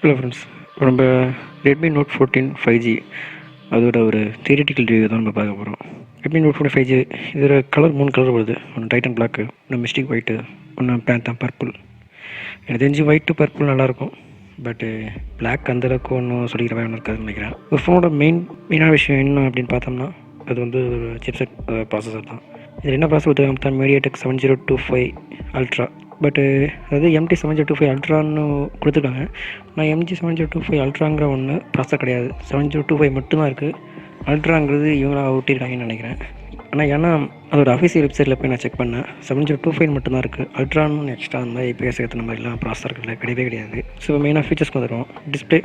Hello friends, நம்ம Redmi note 14 5G அதோட ஒரு தியரிட்டிக்கல் ரிவ்யூ தான் நம்ம பார்க்க போகிறோம். ரெட்மி நோட் 14 5G இதில் கலர் 3 கலர் வருது. ஒன்று டைட்டன் பிளாக்கு, ஒன்று மிஸ்டிக் ஒயிட்டு, ஒன்று பேந்தா பர்பிள். எனக்கு தெரிஞ்சு ஒயிட்டு பர்பிள் நல்லாயிருக்கும். பட்டு பிளாக் அந்தளவுக்கு ஒன்றும் சொல்லிக்கிற மாதிரி ஒன்று இருக்காதுன்னு நினைக்கிறேன். ஒரு ஃபோனோட மெயினான விஷயம் என்ன அப்படின்னு பார்த்தோம்னா அது வந்து ஒரு சிப்செட் ப்ராசஸர் தான். இதில் என்ன ப்ராசஸர் கொடுத்துருக்காங்க? MediaTek 7025 ultra. பட்டு அதாவது MT 7025 அல்ட்ரான்னு கொடுத்துருக்காங்க. ஆனால் MG 7025 அல்ட்ராங்கிற ஒன்று ப்ராசஸர் கிடையாது. 7025 மட்டும்தான் இருக்குது. அல்ட்ராங்கிறது இவங்களாக ஒட்டியிருக்காங்கன்னு நினைக்கிறேன். ஆனால் ஏன்னா அதோட அஃபிஷியல் வெப்சைட்டில் போய் நான் செக் பண்ணேன், 7025 மட்டும்தான் இருக்குது. அல்ட்ரான்னு எக்ஸ்ட்ரா அந்த மாதிரி IPS ஏற்றுன மாதிரிலாம் ப்ராசஸர்கள் கிடையவே கிடையாது. ஸோ மெயினாக ஃபீச்சர்ஸ்க்கு வந்துடும். டிஸ்பிளே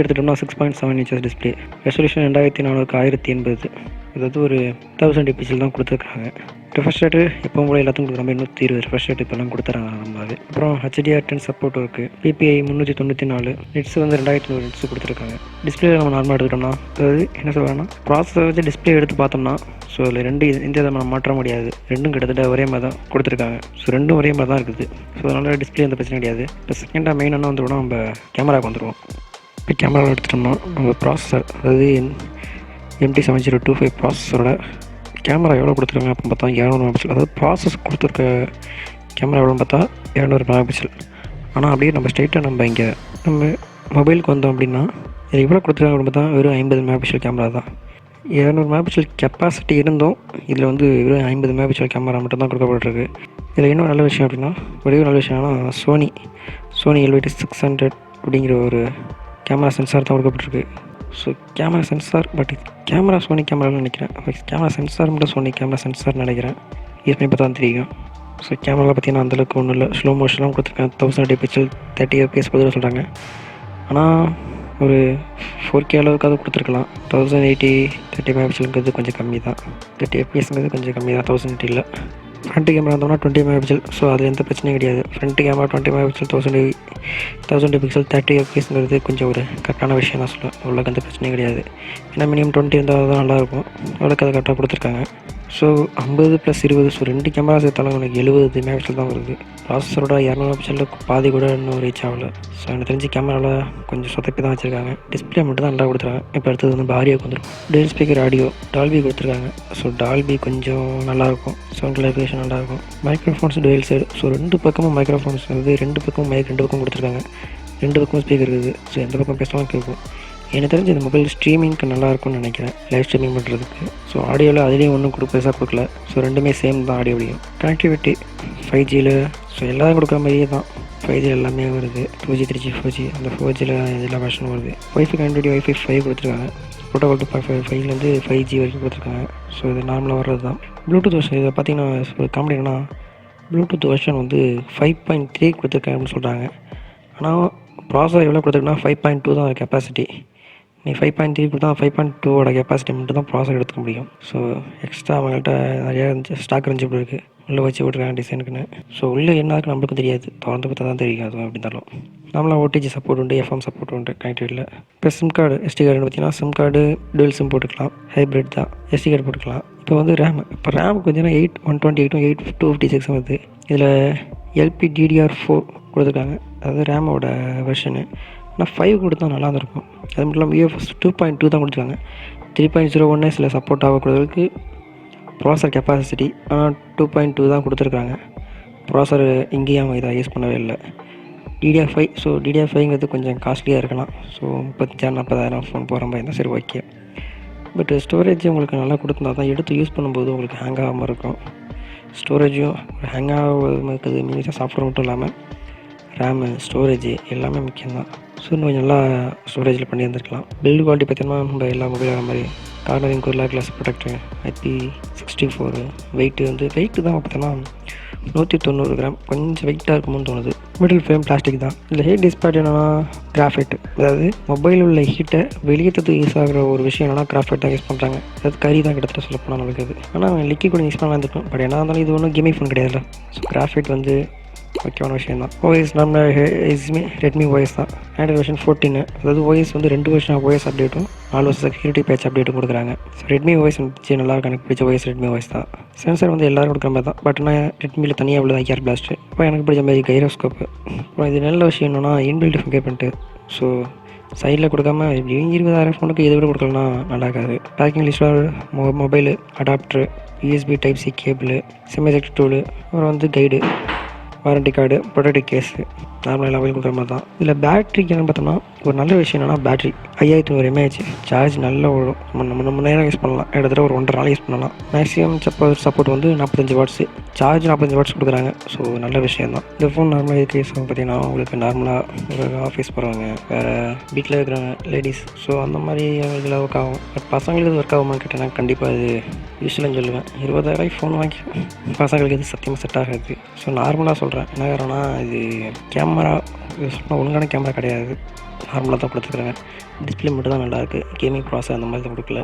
எடுத்துட்டோம்னா 6.7 inches டிஸ்பிளே. ரெசல்யூஷன் 2400x1080, அதாவது ஒரு 1000 pixel தான் கொடுத்துருக்காங்க. ரெஃப்ரெஷ் ரேட்டு எப்பவும் கூட எல்லாத்துக்கும் கொடுக்குற மாதிரி 120 ரெஃப்ரெஷ் ரேட் இப்போலாம் கொடுத்துறாங்க நம்ம. அது அப்புறம் HDR10 சப்போர்ட் இருக்குது. PPI 394, நெட்ஸ் வந்து 2100 நெட்ஸ் கொடுத்துருக்காங்க. டிஸ்பிளே நம்ம நார்மலாக எடுத்துட்டோம்னா, அதாவது என்ன சொல்கிறாங்கன்னா ப்ராசஸர் வச்சு டிஸ்பிளே எடுத்து பார்த்தோம்னா, ஸோ அதில் எந்த விதமாக நம்ம மாற்ற முடியாது. ரெண்டும் கிட்டத்தட்ட ஒரே மாதிரி தான் கொடுத்துருக்காங்க. ஸோ ரெண்டும் ஒரே மாதிரி தான் இருக்குது. ஸோ அதனால் டிஸ்பிளே எந்த பிரச்சனை கிடையாது. இப்போ செகண்டாக மெயினாக வந்துடும் நம்ம கேமராவுக்கு வந்துடுவோம். இப்போ கேமராவில் எடுத்துட்டோம்னா நம்ம ப்ராசஸர், அதாவது MT 7025 ப்ராசஸரோட கேமரா எவ்வளோ கொடுத்துருக்காங்க அப்படின்னு பார்த்தா 200 மெகாபிக்சல். அதாவது ப்ராசஸ் கொடுத்துருக்க கேமரா எவ்வளோன்னு பார்த்தா 200 மெகாபிக்சல். ஆனால் அப்படியே நம்ம ஸ்ட்ரைட்டாக நம்ம இங்கே நம்ம மொபைலுக்கு வந்தோம் அப்படின்னா இது எவ்வளோ கொடுத்துருக்காங்க அப்படின்னு பார்த்தா வெறும் 50 மெகாபிக்சல் கேமரா தான். 200 மெகாபிக்சல் கெப்பாசிட்டி இருந்தும் இதில் வந்து வெறும் 50 மெகாபிக்சல் கேமரா மட்டும் தான் கொடுக்கப்பட்டிருக்கு. இதில் இன்னும் நல்ல விஷயம் அப்படின்னா, ஒரே ஒரு நல்ல விஷயம்னா சோனி LVT600 அப்படிங்கிற ஒரு கேமரா சென்சார் தான் கொடுக்கப்பட்டிருக்கு. So camera sensor, but camera Sony கேமரான்னு நினைக்கிறேன். கேமரா சென்சார் மட்டும் சோனி கேமரா சென்சார்னு நினைக்கிறேன். யூஸ் பண்ணி பார்த்தா தெரியும். ஸோ கேமராவில் பார்த்தீங்கன்னா அந்தளவுக்கு ஒன்றும் இல்லை. ஸ்லோ மோஷன்லாம் கொடுத்துருக்கேன். 1080 pixel 30 fps பதில் சொல்கிறாங்க. ஆனால் ஒரு 4K அளவுக்காவது கொடுத்துருக்கலாம். 1080 30 மெகாபிக்சலுங்கிறது கொஞ்சம் கம்மி தான். 30 fpsங்கிறது கொஞ்சம் கம்மி தான், 1080 இல்லை. ஃப்ரண்ட் கேமரா இருந்தோம்னா 20 மெகாபிக்சல். ஸோ அதில் எந்த பிரச்சனையும் கிடையாது. ஃப்ரண்ட் கேமரா 20 மெகாபிக்சல் 1080 pixel 30 fpsங்கிறது கொஞ்சம் ஒரு கரெக்டான விஷயம் தான் சொல்லுவேன். அவ்வளோக்கு எந்த பிரச்சனையும் கிடையாது. ஏன்னா மினிமம் 20 இருந்தால் தான் நல்லாயிருக்கும். அவ்வளோக்கு அதை கரெக்டாக கொடுத்துருக்காங்க. ஸோ 50 + 20, ஸோ 2 கேமரா சேர்த்தாலும் எனக்கு 70 மெகாபிக்சல் தான் வருது. ப்ராசஸரோட 200 மெகாபிக்சலில் பாதி கூட இன்னும் ரீச் ஆகலை. ஸோ எனக்கு தெரிஞ்சு கேமராவில் கொஞ்சம் சொதப்பி தான் வச்சுருக்காங்க. டிஸ்பிளே மட்டும் தான் நல்லா கொடுத்துருக்காங்க. இப்போ அடுத்தது வந்து ஆடியோக்கு வந்துடும். டெல் ஸ்பீக்கர் ஆடியோ டால்பி கொடுத்துருக்காங்க. ஸோ டால்பி கொஞ்சம் நல்லாயிருக்கும். சவுண்ட் கிளாரிஃபிகேஷன் நல்லாயிருக்கும். Microphones dual side. ஸோ 2 பக்கமும் மைக்ரோஃபோன்ஸ் வந்து 2 பக்கமும் மைக் 2 பக்கம் கொடுத்துருக்காங்க. 2 பக்கமும் ஸ்பீக்கர் இருக்குது. ஸோ எந்த பக்கம் பேசலாம் கேட்கும். எனக்கு தெரிஞ்சு இந்த மொபைல் ஸ்ட்ரீமிங்க்கு நல்லாயிருக்கும்னு நினைக்கிறேன், லைவ் ஸ்ட்ரீமிங் பண்ணுறதுக்கு. ஸோ ஆடியோவில் அதுலேயும் ஒன்றும் பெருசாக கொடுக்கல. ஸோ ரெண்டுமே சேம் தான் ஆடியோலையும். கனெக்டிவிட்டி 5Gயில் ஸோ எல்லோரும் கொடுக்குற மாதிரியே தான். 5G எல்லாமே வருது. 2G 3G 4G, அந்த 4Gயில் எல்லா வெர்ஷனும் வருது. Wi-Fi கனெக்டிவிட்டி Wi-Fi 5 கொடுத்துருக்காங்க. ப்ரோட்டோகால் 2.5லேருந்து 5G வரைக்கும் கொடுத்துருக்காங்க. ஸோ இது நார்மலாக வர்றது தான். ப்ளூடூத் வெர்ஷன் இதை பார்த்தீங்கன்னா ஒரு காமெடி என்னன்னா, ப்ளூடூத் வெர்ஷன் வந்து 5.3 கொடுத்துருக்காங்க அப்படின்னு சொல்கிறாங்க. ஆனால் ப்ராசஸர் எவ்வளோ கொடுத்துருக்குன்னா 5.2 தான் கெப்பாசிட்டி. நீ 5.3 கொடுத்தா 5.2ஓட கெப்பாசிட்டி மட்டும் தான் ப்ராசஸர் எடுத்துக்க முடியும். ஸோ எக்ஸ்ட்ரா அவங்கள்ட்ட நிறையா ஸ்டாக் இருந்துச்சு இப்படி இருக்குது. உள்ளே வச்சு விட்ருக்காங்க டிசைனுக்குன்னு. ஸோ உள்ளே என்ன இருக்குது நம்மளுக்கும் தெரியாது, திறந்து பார்த்தா தான் தெரியும். அதுவும் எப்படி இருந்தாலும் நம்மளாம் OTG சப்போர்ட் உண்டு, FM சப்போர்ட் உண்டு கனெக்டிவிட்டியில். இப்போ சிம் கார்டு SD கார்டுன்னு பார்த்தீங்கன்னா சிம் கார்டு டூயல் சிம் போட்டுக்கலாம். ஹைப்ரிட் தான். SD கார்டு போட்டுக்கலாம். இப்போ வந்து இப்போ ரேமுக்கு பார்த்தீங்கன்னா 128 256 வருது. இதில் LPDDR4 கொடுத்துருக்காங்க. அதாவது ரேமோட வெர்ஷனு. ஆனால் 5 கொடுத்தா நல்லா இருந்திருக்கும். அது மட்டும் இல்லாமல் UFS 2.2 தான் கொடுத்துருக்காங்க. 3.01 சில சப்போர்ட் ஆகக்கூடியதுக்கு ப்ராசஸர் கெப்பாசிட்டி. ஆனால் 2.2 தான் கொடுத்துருக்காங்க. ப்ராசஸர் இங்கேயும் இதை யூஸ் பண்ணவே இல்லை. DDR5. ஸோ DDR5ங்கிறது கொஞ்சம் காஸ்ட்லியாக இருக்கலாம். ஸோ 35,000 40,000 ஃபோன் போகிற மாதிரி இருந்தால் சரி ஓகே. பட் ஸ்டோரேஜ் உங்களுக்கு நல்லா கொடுத்துருந்தா தான் எடுத்து யூஸ் பண்ணும்போது உங்களுக்கு ஹேங் ஆகாமல் இருக்கும். ஸ்டோரேஜும் ஹேங் ஆகாமல் இருக்குது. மீன்ஸ் சாஃப்ட்வேர் மட்டும் இல்லாமல் ரேமு, ஸ்டோரேஜ் எல்லாமே முக்கியம்தான். ஸோ இன்னும் கொஞ்சம் நல்லா ஸ்டோரேஜில் பண்ணியிருந்துருக்கலாம். பில்டு குவாலிட்டி பார்த்தீங்கன்னா நம்ம எல்லா மொபைல் ஆகிற மாதிரி Corning Gorilla glass protector, IP64. Weight தான் பார்த்தோன்னா 190 கிராம். கொஞ்சம் வெயிட்டாக இருக்குமோன்னு தோணுது. மிடில் ஃப்ரேம் பிளாஸ்டிக் தான். இதில் ஹீட் டிஸ்பாட் என்னென்னா கிராஃபைட். அதாவது மொபைலில் உள்ள ஹீட்டை வெளியேற்றத்துக்கு யூஸ் ஆகிற ஒரு விஷயம் என்னென்னா கிராஃபைட் தான் யூஸ் பண்ணுறாங்க. அதாவது கறி தான் கிட்டத்தட்ட சொல்ல போனால் நடக்குது. ஆனால் லிக்விட் கூட யூஸ் பண்ணலாம் இருந்துக்கும். பட் என்ன இருந்தாலும் இது ஒன்றும் கேமிங் ஃபோன் கிடையாதுல்ல. ஸோ கிராஃபைட் வந்து முக்கியமான விஷயம் தான். OS நம்ம ரெட்மி OS தான். Android version 14. அதாவது OS வந்து 2 வருஷம் OS அப்டேட்டும் 4 வருஷம் செக்யூரிட்டி பேட்ச் அப்டேட்டும் கொடுக்குறாங்க. ஸோ ரெட்மி OS வந்து நல்லா எனக்கு பிடிச்ச OS ரெட்மி OS தான். சென்சார் வந்து எல்லோரும் கொடுக்குற மாதிரி தான். பட் நான் ரெட்மியில் தனியாக உள்ள IR பிளாஸ்ட்டு. இப்போ எனக்கு பிடிச்ச மாதிரி கைரோஸ்கோப்பு. அப்புறம் இது நல்ல விஷயம் என்னென்னா இன்பில்ட் ஃபிங்கர் பிரிண்ட்டு. ஸோ சைடில் கொடுக்காம எப்படியும் 20,000 ஃபோனுக்கு இதை விட கொடுக்கலனா நல்லா இருக்காது. பேக்கிங் லிஸ்ட்டில் mobile, adapter, USB type C cable, SIM ejector tool, அப்புறம் வந்து guide, warranty card, protective case, நார்மலாக எல்லா மொபைல் கொடுக்குற மாதிரி தான். இதில் பேட்ரிக்கு என்னென்னு பார்த்தோம்னா ஒரு நல்ல விஷயம் என்னென்னா பேட்ரி 5500 mAh சார்ஜ் நல்லா ஓடும். நம்ம நேரம் யூஸ் பண்ணலாம், கிட்டத்தட்ட ஒரு 1.5 நாள் யூஸ் பண்ணலாம். மேக்ஸிமம் சப்போர்ட் வந்து 45 வாட்ஸு, சார்ஜ் 45 வாட்ஸ் கொடுக்குறாங்க. ஸோ நல்ல விஷயம் தான். இந்த ஃபோன் நார்மலாக எதுக்கு யூஸ் ஆகும் பார்த்தீங்கன்னா, உங்களுக்கு நார்மலாக ஒரு ஆஃபீஸ் போகிறவங்க, வேறு வீட்டில் இருக்கிறவங்க லேடிஸ், ஸோ அந்த மாதிரி இதில் ஒர்க் ஆகும். பட் பசங்களுக்கு இது ஒர்க் ஆகுமான்னு கேட்டேன்னா கண்டிப்பாக இது யூஸ்வலாக சொல்லுவேன். 20,000 ஃபோன் வாங்கி பசங்களுக்கு இது சத்தியமாக செட் ஆகாது. ஸோ நார்மலாக சொல்கிறேன். என்ன காரணம்னா இது கேமரா சொன்னால் ஒழுங்கான கேமரா கிடையாது, நார்மலாக தான் கொடுத்துருக்குறாங்க. டிஸ்பிளே மட்டும் தான் நல்லாயிருக்கு. கேமிங் ப்ராசஸ் அந்த மாதிரி தான் கொடுக்கல.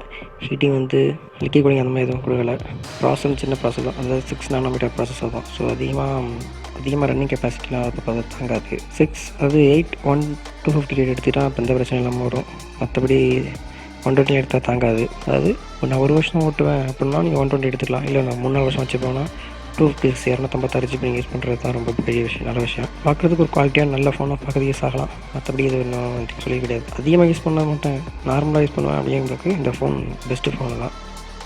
ஹீட்டிங் வந்து லிக்கி கூலிங் அந்த மாதிரி எதுவும் கொடுக்கல. ப்ராசஸ் சின்ன ப்ராசஸ் தான், அதாவது 6 nm ப்ராசஸர் தான். ஸோ அதிகமாக ரன்னிங் கெப்பாசிட்டிலாம் அது தாங்காது. 6 அது 8 1258 எடுத்துகிட்டா இப்போ எந்த பிரச்சனை இல்லாமல் வரும். மற்றபடி 120 எடுத்தால் தாங்காது. அதாவது நான் ஒரு வருஷம் ஓட்டுவேன் அப்படின்னா நீங்கள் 120 எடுத்துக்கலாம். இல்லை நான் 3-4 வருஷம் வச்சுப்போன்னா 256 256 GB நீங்கள் யூஸ் பண்ணுறது தான் ரொம்ப பெரிய விஷயம், நல்ல விஷயம். பார்க்குறதுக்கு ஒரு குவாலிட்டியான நல்ல ஃபோனாக பார்க்குறது யூஸ் ஆகலாம். மற்றபடி இது ஒன்றும் சொல்லி கிடையாது. அதிகமாக யூஸ் பண்ண மாட்டேன், நார்மலாக யூஸ் பண்ணுவேன் அப்படிங்கிறதுக்கு இந்த ஃபோன் பெஸ்ட்டு ஃபோனு தான்.